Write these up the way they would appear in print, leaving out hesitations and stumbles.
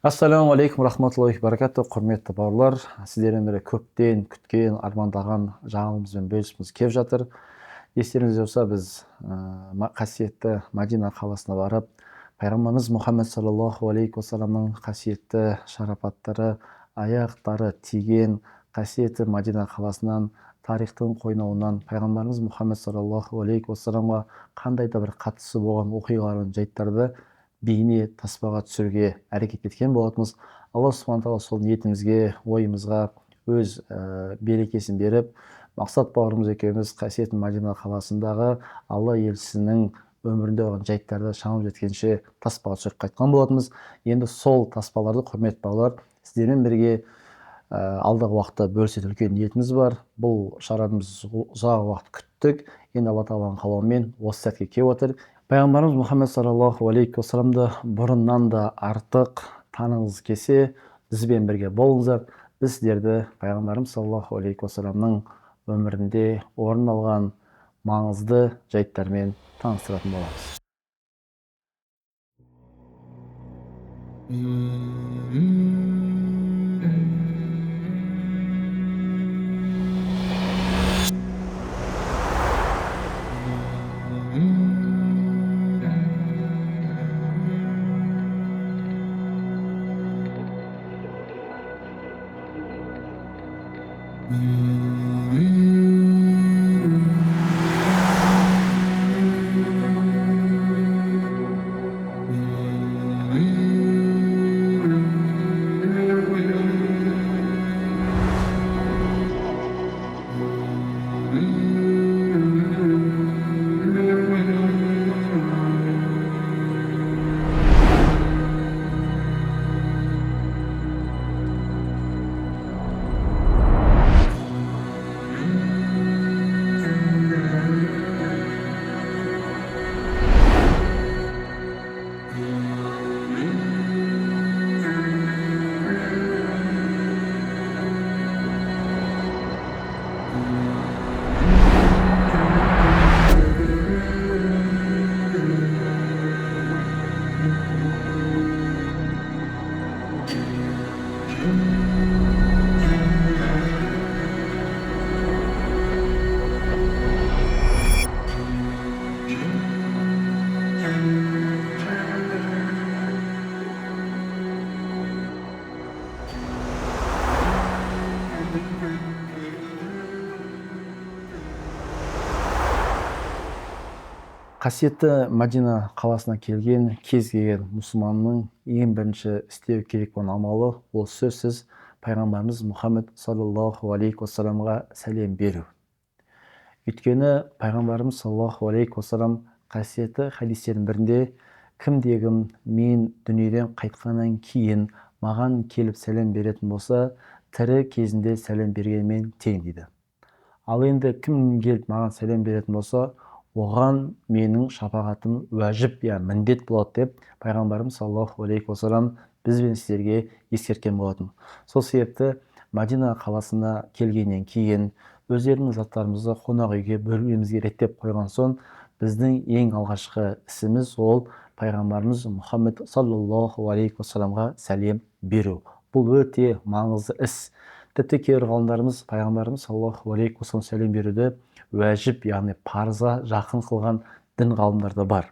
Ассаламу алейкум рахматуллахи баракату. Құрметті бауырлар, сіздерден бері көптен күткен, армандаған жаңалығымызбен бөліскіміз келіп жатыр. Естеріңізде болса, біз қасиетті Мәдина қаласына барып, пайғамбарымыз Мұхаммед саллаллаху алейхи уассаламның қасиетті шарапаттары, аяқтары тиген қасиетті Мәдина қаласынан, тарихтың қойнауынан пайғамбарымыз Мұхаммед саллаллаху алейхи уассаламға қандай да бір қатысы болған оқиғалар мен жайттарды бейне таспаға түсіруге әрекет еткен болатынбыз. Алла субхана тағала сол ниетімізге, ойымызға өз берекесін беріп, мақсат бауырымыз екеуміз қасиетті Мәдина қаласындағы Алла елшісінің өмірінде болған жайттарды шамамыз жеткенше таспаға түсіріп қайтқан болатынбыз. Енді сол таспаларды, құрметті бауырлар, сіздермен бірге алдағы уақытта бөлісетін үлкен ниетіміз бар. Бұл шараны біз ұзақ уақыт күттік. Енді Алла тағаланың қалауымен осы сәтке келіп отыр. Пайғамбарымыз Мұхаммед саллаллаху алейхи уассаламды бұрыннан да артық танығыңыз келсе, бізбен бірге болыңыздар. Біз сіздерді пайғамбарымыз саллаллаху алейхи уассаламның өмірінде орын алған маңызды жайттармен таныстыратын боламыз. Қасиетті Мәдина қаласына келген кез келген мұсылманның ең бірінші істеу керек болған амалы ол сөзсіз пайғамбарымыз Мұхаммед саллаллаху алейхи уассаламға сәлем беру. Өйткені пайғамбарымыз саллаллаху алейхи уассалам қасиетті хадистердің бірінде кімде-кім мен дүниеден қайтқаннан кейін маған келіп сәлем беретін болса, тірі кезінде сәлем бергенмен тең дейді. Ал енді кім келіп маған сәлем беретін болса, оған менің шапағатым уәжіп, міндет болады деп пайғамбарымыз саллаллаху алейхи уассалам бізбен сіздерге ескерткен болатын. Сол себепті Мәдина қаласына келгеннен кейін өздерінің заттарымызды қонақ үйге бөлмемізге реттеп қойған соң, біздің ең алғашқы ісіміз ол пайғамбарымыз Мұхаммед саллаллаху алейхи уассаламға сәлем беру. Бұл өте маңызды іс. Тіпті кейбір ғалымдарымыз пайғамбарымыз саллаллаху алейхи уассалам сәлем беруді уәжіп, яғни парызға жақын қылған дін ғалымдары да бар.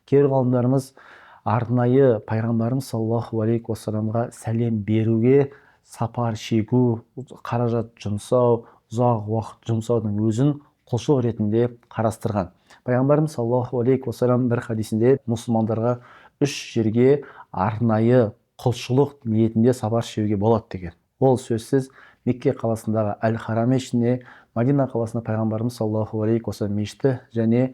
Кейбір ғалымдарымыз арнайы пайғамбарымыз саллаллаху алейхи уассаламға сәлем беруге сапар шегу, қаражат жұмсау, ұзақ уақыт жұмсаудың өзін құлшылық ретінде қарастырған. Пайғамбарымыз саллаллаху алейхи уассалам бір хадисінде мұсылмандарға 3 жерге арнайы құлшылық ниетінде сапар шегуге болады деген. Ол сөзсіз Мекке қаласындағы Әл-Харам мешітіне, Мәдина қаласында пайғамбарымыз саллаллаху алейхи уассалам мешіті және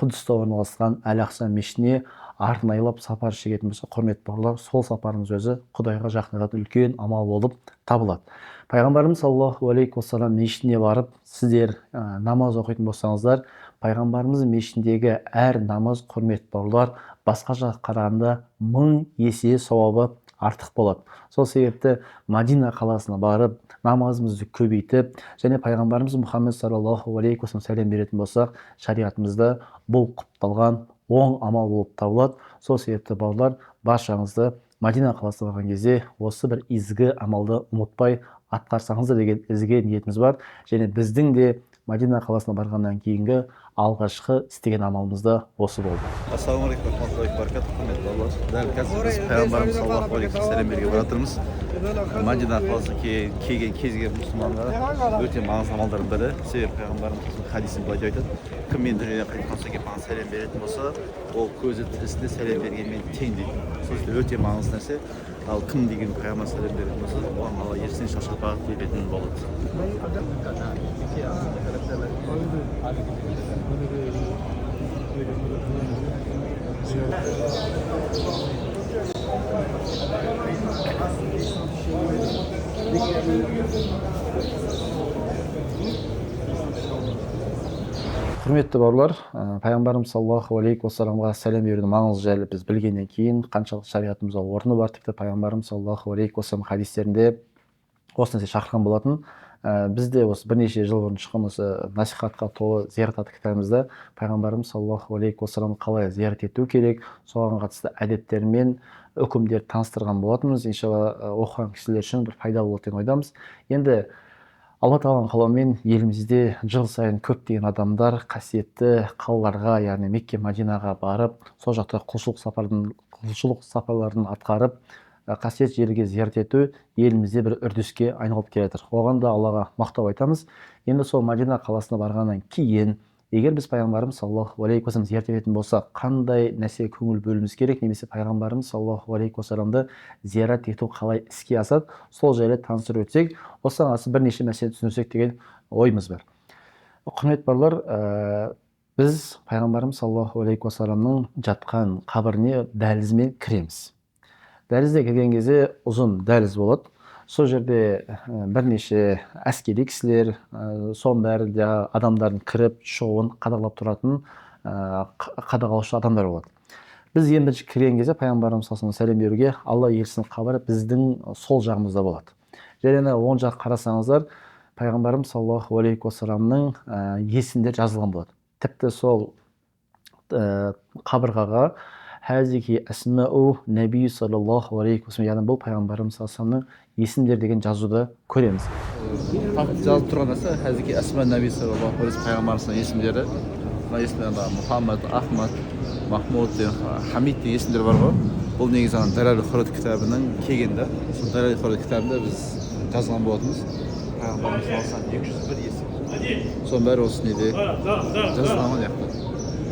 Құдыста орналасқан Әл-Ақса мешітіне арнайлап сапар шегетін болса, құрметті бауырлар, сол сапарымыз өзі Құдайға жақындататын үлкен амал болып табылады. Пайғамбарымыз саллаллаху алейхи уассалам мешітіне барып, сіздер намаз оқитын болсаңыздар, пайғамбарымыз мешітіндегі әр намаз, құрметті бауырлар, басқа жаққа қарағанда 1000 есе сауабы артық болады. Сол себепті Мәдина қаласына барып, намазымызды көбейтіп, және пайғамбарымыз Мұхаммед саллаллаху алейхи уассалам сәлем беретін болсақ, шариғатымызда бұл құпталған оң амал болып табылады. Сол себепті бауырлар, баршаңызды Мадина қаласына барған кезде осы бір изгі амалды ұмытпай атқарсаңыздар деген ізгі ниетіміз бар. Және біздің де Мадина қаласына барғаннан кейінгі алғашқы істеген амалымыз да осы болды. Ассалаумағалейкум рахматуллахи баракатух, құрметті балалар. Дәл қазір біз пайғамбарымыз саллаллаху алейхи вассалам беруге бара жатырмыз. Мадина қаласына келген кез келген мұсылманға өте маңызды амалдардың бірі. Себебі пайғамбарымыздың хадисін былай айтады: кім мен дүниеден қайтқан соң келіп маған сәлем беретін болса, ол көзі тірісінде сәлем бергенмен тең дейді. Сол үшін өте маңызды нәрсе. Ал кім деген пайғамбар сәлем беретін болса, оған Алла ертең шашылып беретін болады. Құрметті бауырлар, пайғамбарымыз саллаллаху алейхи уассаламға сәлем берудің маңызы жайлы біз білгеннен кейін қаншалық шариғатымызда орны бар, тіпті пайғамбарымыз саллаллаху алейхи уассалам хадистерінде осы нәрсе шақырған болатын. Бізде осы бірнеше жыл бұрын шыққан осы насихатқа толы зиярат атты кітабымызда пайғамбарымыз саллаллаху алейхи уассалам қалай зиярат ету керек, соған қатысты әдеттер мен үкімдерді таныстырған болатынбыз. Иншалла оқыған кісілер үшін бір пайдалы болады деп ойдамыз. Енді Алла тағаланың қалауымен елімізде жыл сайын көптеген адамдар қасиетті қалаларға, яғни Мекке, Мадинаға барып, сол жақта құлшылық сапарларын атқарып, қасиет жерге зиярат ету елімізде бір үрдіске айналып келе жатыр. Оған да Аллаға мақтау айтамыз. Енді сол Мадина қаласына барғаннан кейін, егер біз пайғамбарымыз саллаллаху алейхи уассалам зиярат ететін болса, қандай нәрсеге көңіл бөлуіміз керек, немесе пайғамбарымыз саллаллаху алейхи уассаламды зиярат ету қалай іске асады, сол жайлы таныстырып өтсек, осыған қатысты бірнеше мәселені түсінсек деген ойымыз бар. Құрметті бауырлар, біз пайғамбарымыз саллаллаху алейхи уассаламның жатқан қабіріне дәлізмен кіреміз. Дәлізде кірген кезде ұзын дәліз болады. Сол жерде бірнеше әскери кісілер, соның бәрі де адамдардың кіріп шығуын қадағалап тұратын қадағалаушы адамдар болады. Біз ең бірінші кірген кезде пайғамбарымыз саллаллаху алейхи сәлем беруге Алла елшісінің қабірі біздің сол жағымызда болады. Және оң жақ қарасаңыздар, пайғамбарымыз саллаллаху алейхи уассаламның есімдері жазылған болады. Тіпті сол қабырғаға Хазики асмау нәби саллаллаху алейхи уассалам, яғни бұл пайғамбарымыз саллаллаху алейхи уассаламның есімдер деген жазуды көреміз. Жазылып тұрған нәрсе Хазики асма нәби саллаллаху алейхи вассалам пайғамбарымыздың есімдері. Мына есімдерде Мұхаммад, Ахмад, Махмуд, Хамид деген есімдер бар ғой. Бұл негізі Далаил Хурат кітабының келгенде. Сол Далаил Хурат кітабында біз жазған болатынбыз. Пайғамбарымыз саллаллаху алейхи вассалам 201 есім. Соның бәрі осы неде жазылған маяқта.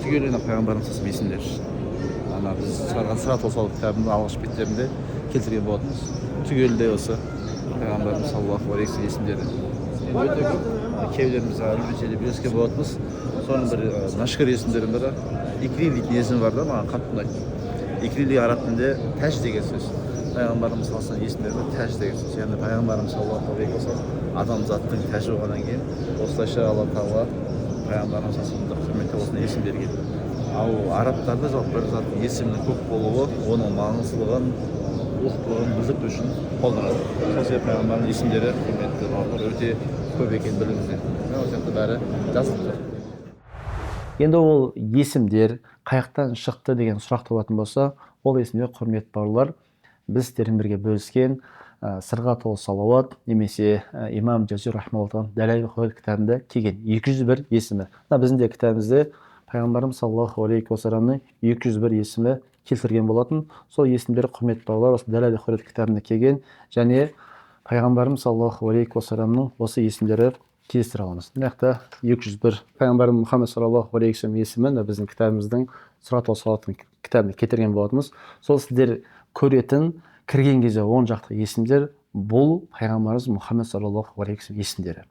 Түгеліне пайғамбарымыз саллаллаху алейхи вассалам есімдер. Ана біз шығарған Сырат ол кітабының алғашқы беттерінде келтірген болатынбыз. Түгелде осы пайғамбарымыз саллаллаху алейхи вассалам есімдері. Өте көп кейбіреулеріміз әлеуметтік білескен болатынбыз. Соның бір нашкір есімдердің бірі Икрил дейтін есім бар да, маған қатты ұнайды. Икрил араб тілінде тәж деген сөз. Пайғамбарымыз саллаллаху алейхи есімдері тәж деген сөз. Яғни пайғамбарымыз саллаллаху алейхи вассалам адамзаттың тәжі болғаннан кейін осылайша Алла тағала пайғамбарымыз саллаллаху алейхи құрметті болсын есім берген. Ал арабтарда жалпы бір заттың есімінің көп болуы оның маңыздылығын, ұлықтылығын білдіру үшін қолданады. Сол себепті пайғамбардың есімдері құрметті бауырлар өте көп екенін біліңіздер. Ол сияқты бәрі жазылып тұр. Енді ол есімдер қаяқтан шықты деген сұрақ туатын болса, ол есімдер құрметті бауырлар біз сіздермен бірге бөліскен сырға толы салауат немесе имам Джазир рахмаллаху Далаил Хурат кітабында келген 201 есімі. Біздің де кітабымызда пайғамбарымыз саллаллаху алейхи уассаламның 201 есімі келтірген болатын. Сол есімдер құрметті бауырлар осы Далаил Хурат кітабында келген, және пайғамбарымыз саллаллаху алейхи уассаламның осы есімдері кездестіре аламыз. Мына жақта 201 пайғамбарымыз Мұхаммед саллаллаху алейхи уассалам есімін біздің кітабымыздың Сырат салауаттың кітабында келтірген болатынбыз. Сол сіздер көретін кірген кезде оң жақта есімдер бұл пайғамбарымыз Мұхаммед саллаллаху алейхи уассалам есімдері.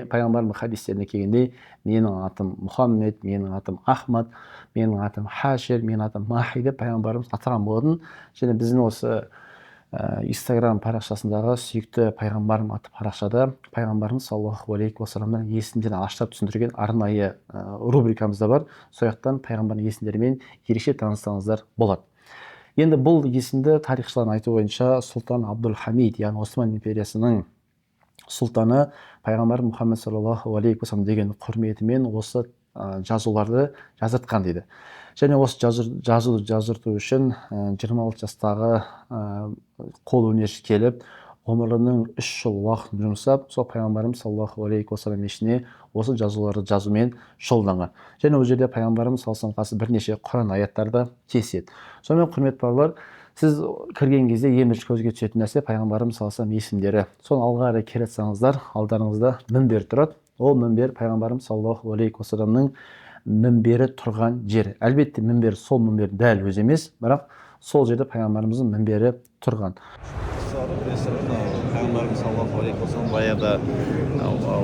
Пайғамбарымыз хадистеріне келгенде менің атым Мұхаммед, менің атым Ахмад, менің атым Хашир, менің атым Махи деп пайғамбарымыз атаған болатын. Және біздің осы Инстаграм парақшасындағы сүйікті пайғамбарым атты парақшада пайғамбарымыз саллаллаху алейхи уассаламның есімдерін аштап түсіндірген арнайы рубрикамыз да бар. Сол жақтан пайғамбардың есімдерімен ерекше таныстырсаңыздар болады. Енді бұл есімді тарихшылардың айту бойынша Сұлтан Абдул-Хамид, яғни Осман империясының сұлтаны пайғамбар Мұхаммед саллаллаху алейхи уассалам деген құрметімен осы жазуларды жазыртқан дейді. Және осы жазуды жаздырту үшін 26 жастағы қолөнерші келіп, ғұмырының 3 жыл уақытын жұмсап, сол пайғамбарымыз саллаллаху алейхи уассалам мешітіне осы жазуларды жазумен шұғылданған. Және ол жерде пайғамбарымыз саллаллаху алейхи уассалам бірнеше Құран аяттарды кеседі. Сонымен құрметті бауырлар, сіз кірген кезде ең бірінші көзге түсетін нәрсе пайғамбарымыз саллаллаху алейхи уассалам есімдері. Соны алға қарай келе жатсаңыздар, алдарыңызда мінбер тұрады. Ол мінбер пайғамбарымыз саллаллаху алейхи уассаламның мінбері тұрған жер. Әлбетте мінбер сол мінбер дәл өзі емес, бірақ сол жерде пайғамбарымыздың мінбері тұрған. Пайғамбарымыз саллаллаху алейхи уассалам баяғыда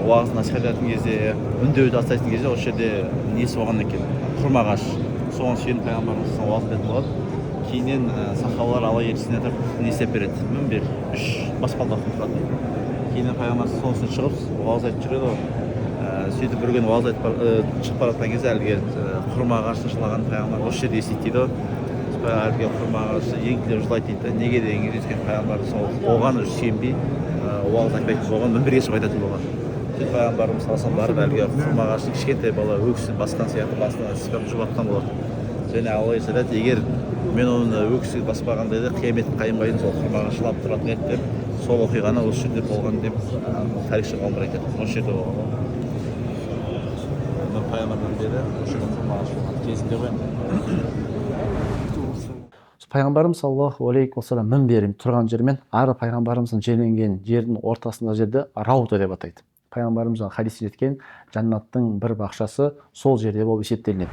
уағыз насихат ететін кезде, үндеуді тастайтын кезде осы жерде несі болған екен? Құрма ағаш. Соған сүйеніп пайғамбарымыз уағыз айтатын болады. Кейіннен сахабалар алла елшісіне айтып не істеп береді? Мінбер 3 баспалдақтан тұратын. Кейіннен пайғамбарымыз сонысын шығып уағыз айтып жүреді ғой. Сөйтіп бір күні уағыз айтып шығып бара жатқан кезде әлгі құрма ағашын жылаған пайғамбар осы жерде естиді дейді ғой. Әлгі құрма ағашы еңкілеп жылайды дейді. Неге деген кезде өйткені пайғамбарымыз оған сүйенбей уағыз айтпайтын болған, мінберге шығып айтатын болған. Сөйтіп пайғамбарымыз саллаллаху барып әлгі құрма ағашын кішкентай бала өксігін басқан сияқты басынан сипап жұбатқан болады. Және алла айтады, егер мен оны өксігі баспағанда еді, қияметтің қайымға дейін сол құрма ағаш жылап тұратын еді деп, сол оқиғаны осы жерде болған деп тарихшы ғалымдар айтады. Осы жерде болған. Пайғамбардан бері осы жерде құрма ағаш болған кезінде ғой. Пайғамбарымыз саллаллаху алейхи уассалам мінбері тұрған жермен ары пайғамбарымыздың жерленген жердің ортасында жерде рауда деп атайды. Пайғамбарымыздың хадисте жеткен жаннаттың бір бақшасы сол жерде болып есептелінеді.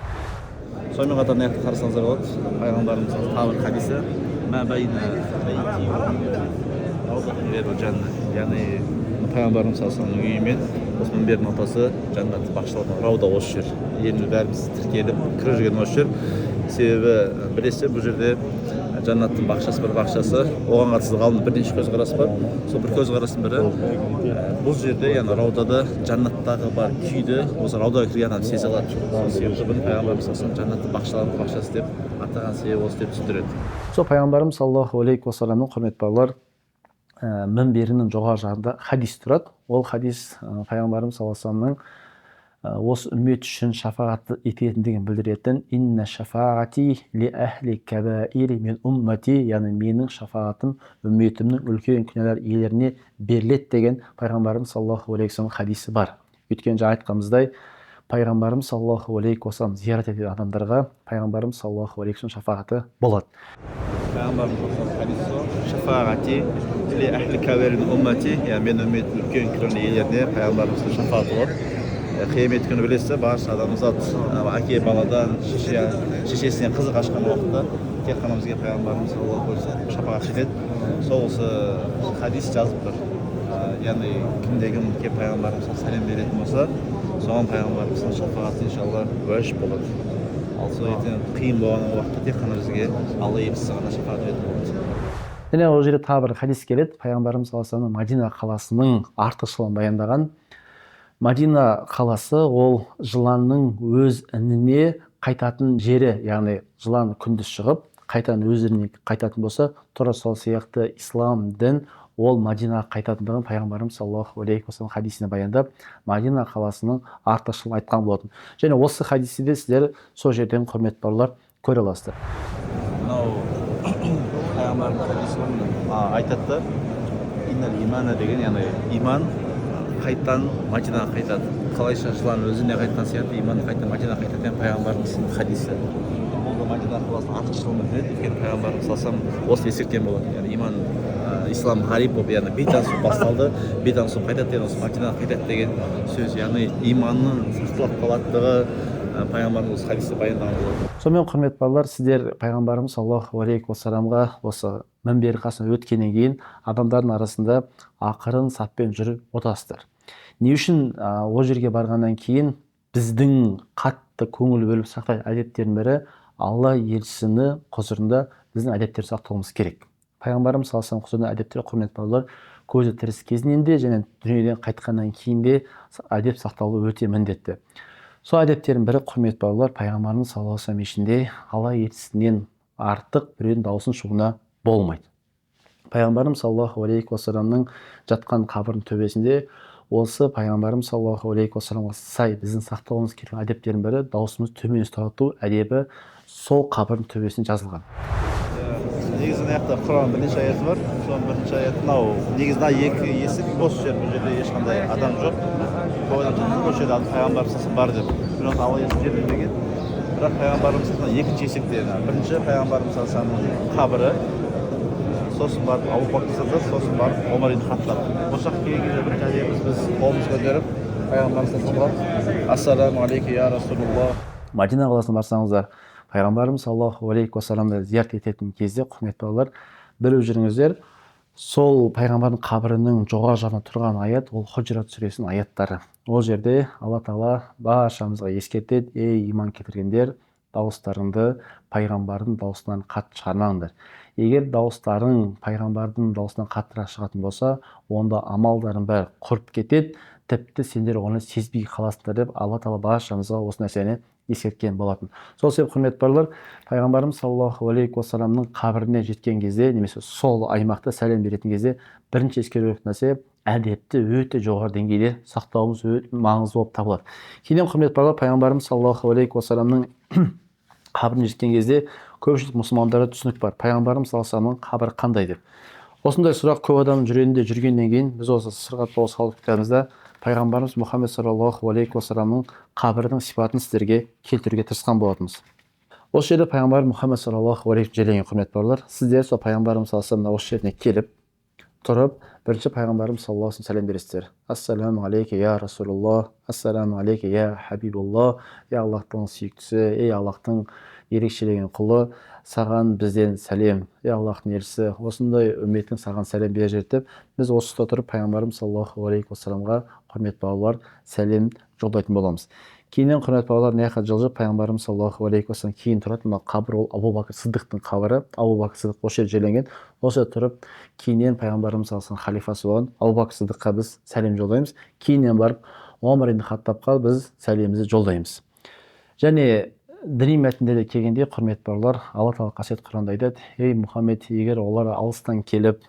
Сонымен қатар мына жақта қарасаңыздар болады, пайғамбарымыздың тағы бір хадисі мә байна яғни пайғамбарымыз саллаллаху үйі мен осы мінбердің ортасы жаннаттың бақшаларының рауда осы жер. Енді бәріміз тіркеліп кіріп жүрген осы жер. Себебі білесіздер, бұл жерде жаннаттың бақшасы бір бақшасы, оған қатысты ғалымның бірнеше көзқарасы бар. Сол бір көзқарастың бірі бұл жерде, яғни раудада жаннаттағы бар күйді осы раудаға кірген адам сезе алады. Сол себепті бұны пайғамбарымыз саллаллаху жаннаттың бақшаларының бақшасы деп атаған себебі осы деп түсіндіреді. Сол пайғамбарымыз саллаллаху алейхи уассаламның құрметті бауырлар мінберінің жоғары жағында хадис тұрады. Ол хадис пайғамбарымыз саллаллаху алейхи уассаламның осы үммет үшін шафағат ететіндігін білдіретін инна шафағати ли ахли кабаири мен уммати, яғни менің шафағатым үмметімнің үлкен күнәлар иелеріне беріледі деген пайғамбарымыз саллаллаху алейхи уассалам хадисі бар. Өйткені жаңа айтқанымыздай пайғамбарымыз саллаллаху алейхи уассалам зиярат ететін адамдарға пайғамбарымыз саллаллаху алейхи уассалам шафағаты болады. Пайғамбарымыз хадисі шафағати ли ахли кабаири мен уммати, яғни мен үмметтің үлкен күнәлар иелеріне пайғамбарымыздың шафағаты болады. Қиямет күні білесіздер, барша адамзат әке баладан шешесіне қызы қашқан уақытта тек қана бізге пайғамбарымыз саллаллаху алейхи уассалам шапағат етеді. Сол осы хадис жазып тұр. Яғни кімде-кім келіп пайғамбарымызға сәлем беретін болса, соған пайғамбарымыздың шапағаты иншалла уәжіп болады. Ал сол ертең қиын болған уақытта тек қана бізге алла елшісі ғана шапағат ететін болады. Және ол жерде тағы бір хадис келеді. Пайғамбарымыз саллаллаху алейхи уассалам Мадина қаласының артықшылығын баяндаған. Мадина қаласы ол жыланның өз ініне қайтатын жері, яғни жылан күндіз шығып, қайтадан өз ініне қайтатын болса, тура сол сияқты ислам дін ол Мадинаға қайтатындығын пайғамбарымыз саллаллаху алейхи уассалам хадисіне баяндап, Мадина қаласының артықшылығын айтқан болатын. Және осы хадисті де сіздер сол жерден құрметті бауырлар көре аласыздар. Мынау пайғамбарымыз хадисі айтады, иннал имана деген, яғни иман қайтадан Мадинаға қайтады. Қалайша жылан өзіне қайтқан сияқты иман қайтадан Мадинаға қайтады деген пайғамбарымыздың хадисі. Бұл да Мадина қаласының артықшылығын білдіреді. Өйткені пайғамбарымыз саллаллаху осы ескерткен болады. Яғни иман ислам ғариб болып, яғни бейтаныс басталды, бейтаныс қайтады деген осы Мадинаға қайтады деген сөз. Яғни иманның сақталып қалатындығы пайғамбарымыз хадисте баяндаған болады. Сонымен құрметті балалар, сіздер пайғамбарымыз саллаллаху алейхи уассаламға осы мінбер қасынан өткеннен кейін адамдардың арасында ақырын саппен жүріп отырасыздар. Не үшін ол жерге барғаннан кейін біздің қатты көңіл бөліп сақтайтын әдеттердің бірі алла елшісінің құзырында біздің әдеттер сақтауымыз керек. Пайғамбарымыз саллаллаху алейхи құзырында әдеттер, құрметті балалар, көзі тіріс кезінен де және дүниеден қайтқаннан кейін де әдеп сақталуы өте міндетті. Сол әдептердің бірі, құрметті балалар, пайғамбарымыз саллаллаху алейхи уассалам ішінде алла елшісінен артық біреудің дауысын шығуына болмайды. Пайғамбарымыз саллаллаху алейхи уассаламның жатқан қабірдің төбесінде осы пайғамбарымыз саллаллаху алейхи уассаламға сай біздің сақтауымыз керек әдептердің бірі даусымызды төмен ұстату әдебі сол қабірдің төбесіне жазылған. Негізі аяқта Құран бірнеше аяты бар. Соның бірінші аяты мынау. Негізі екі есік бос жер, бұл жерде ешқандай адам жоқ. Бұл жерде пайғамбарымыз бар деп. Бірақ Алла есік жерлемеген. Бірақ пайғамбарымыз екінші есікте. Бірінші пайғамбарымыз қабірі, сосын барып Абу Бакр Сиддиқ, сосын барып Омар ибн Хаттаб. Осы жаққа келген кезде бірінші әдеміміз біз қолымызды көтеріп пайғамбарымызға ассаламу алейкум я Расулуллах. Мадина қаласына барсаңыздар, пайғамбарымыз саллаллаху алейхи уассаламды зиярат ететін кезде, құрметті балалар, біліп жүріңіздер, сол пайғамбардың қабірінің жоғары жағында тұрған аят ол Худжрат сүресінің аяттары. Ол жерде Алла Тағала баршамызға ескертеді: ей иман келтіргендер, дауыстарыңды пайғамбардың дауысынан қатты шығармаңдар. Егер дауыстарың пайғамбардың дауысынан қаттырақ шығатын болса, онда амалдарың бәрі құрып кетеді, тіпті сендер оны сезбей қаласыңдар деп Алла Тағала баршамызға осы нәрсені ескерткен болатын. Сол себеп құрметті балалар, пайғамбарымыз саллаллаху алейхи уассаламның қабіріне жеткен кезде, немесе сол аймақта сәлем беретін кезде, бірінші ескеру керек нәрсе әдепті өте жоғары деңгейде сақтауымыз өте маңызды болып табылады. Кейіннен құрметті балалар, пайғамбарымыз саллаллаху алейхи уассаламның қабіріне жеткен кезде көпшілік мұсылмандарда түсінік бар. Пайғамбарымыз саллаллаху алейхи уассаламның қабірі қандай деп. Осындай сұрақ көп адамның жүрегінде жүргеннен кейін біз осы сырғат болыс халық кітабымызда пайғамбарымыз Мұхаммед саллаллаху алейхи уассаламның қабірінің сипатын сіздерге келтіруге тырысқан болатынбыз. Осы жерде пайғамбар Мұхаммед саллаллаху алейхи жерленген құрметті бауырлар, сіздер сол пайғамбарымыз саллаллаху алейхи осы жеріне келіп тұрып, бірінші пайғамбарымыз саллаллаху алейхи сәлем бересіздер. Ассаламу алейке я Расулуллах, ассаламу алейке я Хабибуллах, ей Аллахтың сүйіктісі, ей Аллахтың ерекшелеген құлы, саған бізден сәлем, ей Аллахтың елшісі, осындай үмметтің саған сәлем бере деп, біз осы тұста тұрып пайғамбарымыз саллаллаху алейхи уассаламға құрметті бауырлар сәлем жолдайтын боламыз. Кейіннен құрметті бауырлар наяққа жылжып пайғамбарымыз саллаллаху алейхи уассалам кейін тұратын қабір ол Абу Бакр Сиддиқтың қабірі. Абу Бакр Сиддиқ осы жерде жерленген. Осы тұрып кейіннен пайғамбарымыз саллаллаху алейхи халифасы болған Абу Бакр Сиддиққа біз сәлем жолдаймыз. Кейіннен барып Омар ибн Хаттабқа біз сәлемімізді жолдаймыз. Және діни мәтіндерде келгенде құрметті бауырлар, Алла Тағала қасиетті Құранда айтады: ей Мұхаммед, егер олар алыстан келіп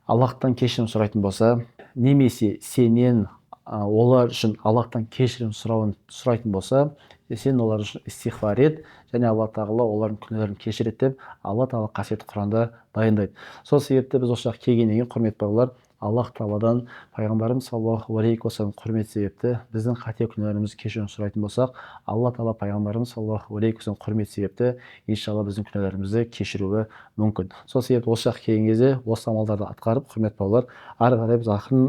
Аллахтан кешірім сұрайтын болса, немесе сенен олар үшін Аллахтан кешірім сұрайтын болса, сен олар үшін истихфар ет, және Алла Тағала олардың күнәлерін кешіреді деп Алла Тағала қасиетті Құранда дайындайды. Сол себепті біз осы жаққа келгеннен кейін құрметті бауырлар, Аллах Тағаладан пайғамбарымыз саллаллаху алейхи уассалам құрмет себепті біздің қате күнәларымызды кешірім сұрайтын болсақ, Алла Тағала пайғамбарымыз саллаллаху алейхи уассалам құрмет себепті иншалла біздің күнәларымызды кешіруі мүмкін. Сол себепті осы жаққа келген кезде осы амалдарды атқарып, құрметті бауырлар, ары қарай біз ақырын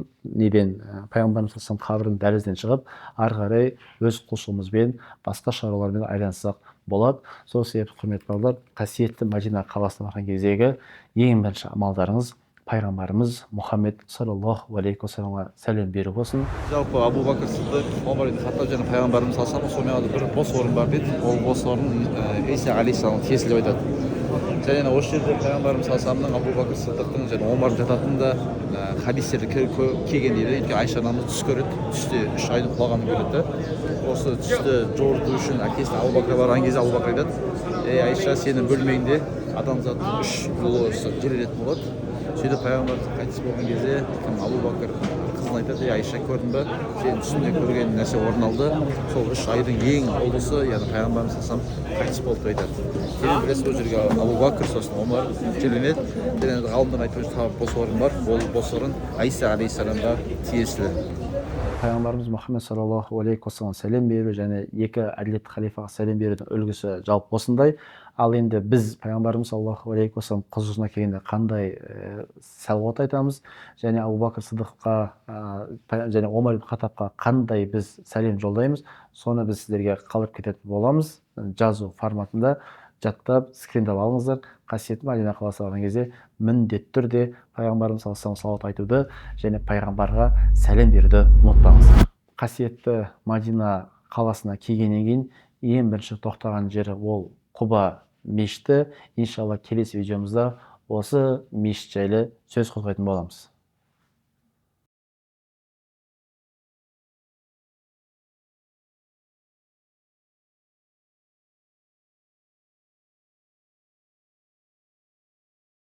пайғамбарымыз саллаллаху қабірінің дәлізінен шығып, ары қарай өз құлшылығымызбен басқа шаруалармен айналыссақ болады. Сол себепті құрметті бауырлар, қасиетті Мәдина қаласына барған кездегі ең бірінші амалдарыңыз пайғамбарымыз Мұхаммед саллаллаху алейхи уассаламға сәлем беру болсын. Жалпы Абу Бакр Сиддиқ, Омар ибн Хаттаб және пайғамбарымыз саллаллаху алейхи уассалам бір бос орын бар дейді. Ол бос орын Иса алейхиссаламға тиесілі деп айтады. Және осы жерде пайғамбарымыз саллаллаху алейхи уассалам Абу Бакр Сиддиқтың және Омар жататын да хадистерде келген дейді. Өйткені Айша анамыз түс көреді, түсте 3 айдың құлағанын көреді. Осы түсті жорыту үшін әкесі Абу Бакр барған кезде Абу Бакр айтады: ей Айша, сенің бөлмеңде адамзаттың 3 жолы жерленетін болады. Сөйтіп пайғамбар қайтыс болған кезде Абу Бакр қызына айтады: ей Айша, көрдің бе, сенің түсінде көрген нәрсе орын алды. Сол 3 айдың ең ұлысы, яғни пайғамбарымыз саллаллаху қайтыс болды деп айтады. Кейін біресе ол жерге Абу Бакр, сосын Омар жерленеді. Және ғалымдар айтып тағы бос орын бар. Ол бос орын Иса алейхиссаламға тиесілі. Пайғамбарымыз Мұхаммед саллаллаху алейхи уассалам сәлем беру және екі әділетті халифаға сәлем берудің үлгісі жалпы осындай. Ал енді біз пайғамбарымыз саллаллаху алейхи уассалам құзырына келгенде қандай салауат айтамыз, және Абу Бакр Сиддиққа және Омар ибн Хаттабқа қандай біз сәлем жолдаймыз, соны біз сіздерге қалдырып кететін боламыз. Жазу форматында жаттап, скриндап алыңыздар. Қасиетті Мәдина қаласына барған кезде міндетті түрде пайғамбарымыз саллаллаху алейхи уассалам салауат айтуды және пайғамбарға сәлем беруді ұмытпаңыздар. Қасиетті Мәдина қаласына келгеннен кейін ең бірінші тоқтаған жері ол Құба мешіті. Иншалла келесі видеомызда осы мешіт жайлы сөз қозғайтын боламыз.